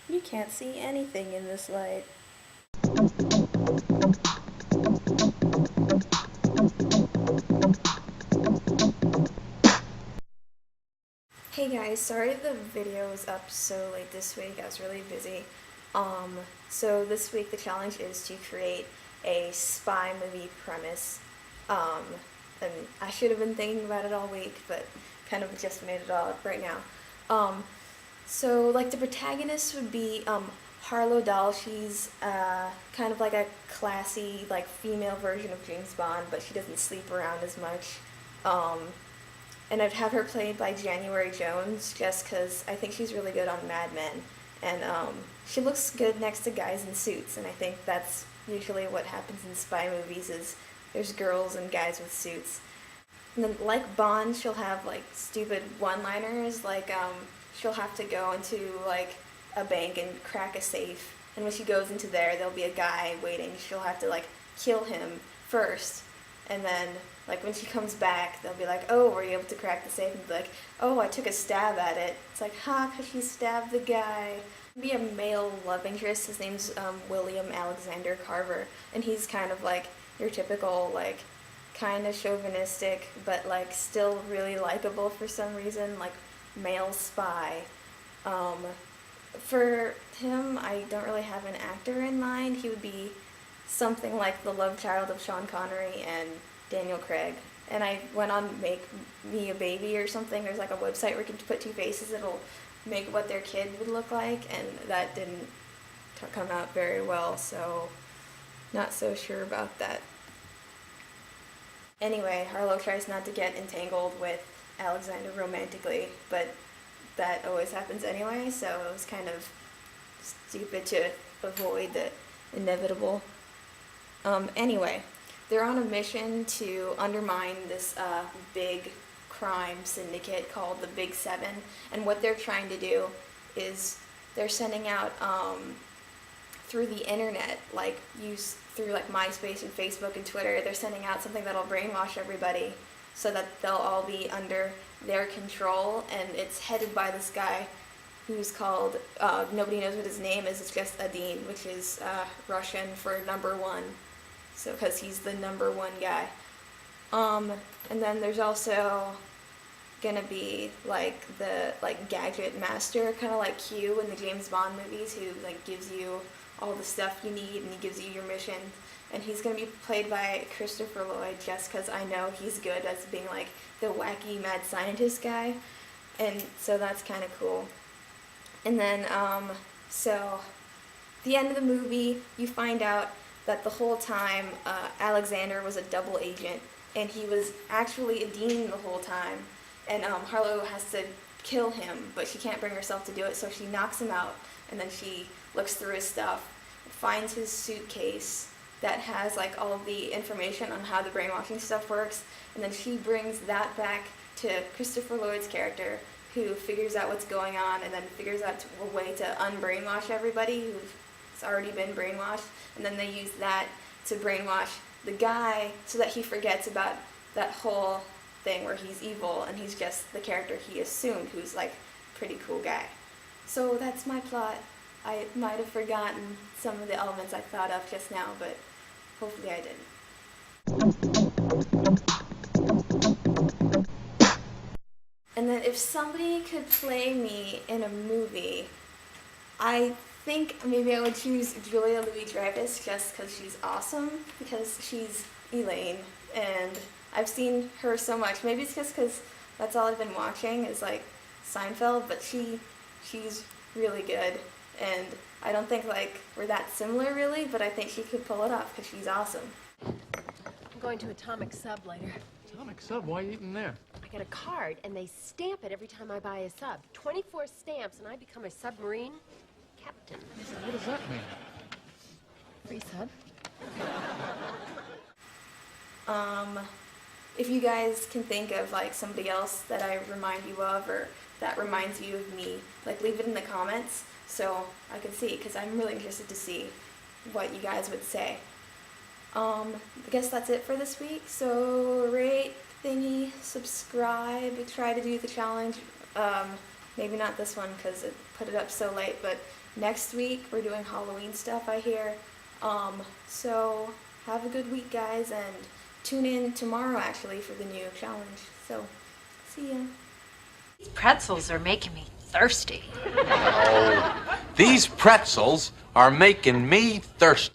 You can't see anything in this light. Hey guys, sorry the video was up so late this week. I was really busy. So this week the challenge is to create a spy movie premise. Um, and I should have been thinking about it all week, but kind of just made it all up right now. So like the protagonist would be Harlow Dahl. She's kind of like a classy, like female version of James Bond, but she doesn't sleep around as much. Um, and I'd have her played by January Jones just because I think she's really good on Mad Men. And she looks good next to guys in suits, and I think that's usually what happens in spy movies is there's girls and guys with suits. And then like Bond, she'll have like stupid one-liners, like she'll have to go into like a bank and crack a safe, and when she goes into there, there'll be a guy waiting. She'll have to like kill him first, and then like when she comes back, they'll be like, "Oh, were you able to crack the safe?" And be like, "Oh, I took a stab at it." It's like, "Ha, 'cause she stabbed the guy." Be a male love interest. His name's William Alexander Carver, and he's kind of like your typical like kind of chauvinistic, but like still really likable for some reason, like male spy. Um, for him, I don't really have an actor in mind. He would be something like the love child of Sean Connery and Daniel Craig. And I went on Make Me a Baby or something. There's like a website where you can put two faces. It'll make what their kid would look like, and that didn't come out very well, so not so sure about that. Anyway, Harlow tries not to get entangled with Alexander romantically, but that always happens anyway, so it was kind of stupid to avoid the inevitable. Anyway, they're on a mission to undermine this big crime syndicate called the Big Seven, and what they're trying to do is they're sending out through the internet, like use through like MySpace and Facebook and Twitter, they're sending out something that'll brainwash everybody so that they'll all be under their control, and it's headed by this guy who's called, nobody knows what his name is, it's just Adin, which is Russian for number one, so because he's the number one guy. And then there's also gonna be like the like gadget master, kind of like Q in the James Bond movies, who like gives you all the stuff you need and he gives you your mission. And he's gonna be played by Christopher Lloyd, just because I know he's good as being like the wacky mad scientist guy, and so that's kind of cool. And then so the end of the movie, you find out that the whole time Alexander was a double agent, and he was actually a dean the whole time. And Harlow has to kill him, but she can't bring herself to do it, so she knocks him out, and then she looks through his stuff, finds his suitcase that has like all of the information on how the brainwashing stuff works, and then she brings that back to Christopher Lloyd's character, who figures out what's going on and then figures out a way to unbrainwash everybody who's already been brainwashed, and then they use that to brainwash the guy so that he forgets about that whole thing where he's evil and he's just the character he assumed, who's like a pretty cool guy. So that's my plot. I might have forgotten some of the elements I thought of just now, but hopefully I didn't. And then if somebody could play me in a movie, I think maybe I would choose Julia Louis-Dreyfus, just because she's awesome, because she's Elaine, and I've seen her so much. Maybe it's just because that's all I've been watching is like Seinfeld, but she's really good, and I don't think like we're that similar really, but I think she could pull it off because she's awesome. I'm going to Atomic Sub later. Atomic Sub? Why are you eating there? I get a card, and they stamp it every time I buy a sub. 24 stamps, and I become a submarine captain. What does that mean? Free sub. If you guys can think of like somebody else that I remind you of or that reminds you of me, like leave it in the comments so I can see, because I'm really interested to see what you guys would say. I guess that's it for this week. So rate thingy, subscribe, try to do the challenge. maybe not this one because it put it up so late, but next week we're doing Halloween stuff, I hear. So have a good week, guys, and tune in tomorrow actually for the new challenge. So see ya. These pretzels are making me thirsty. These pretzels are making me thirsty.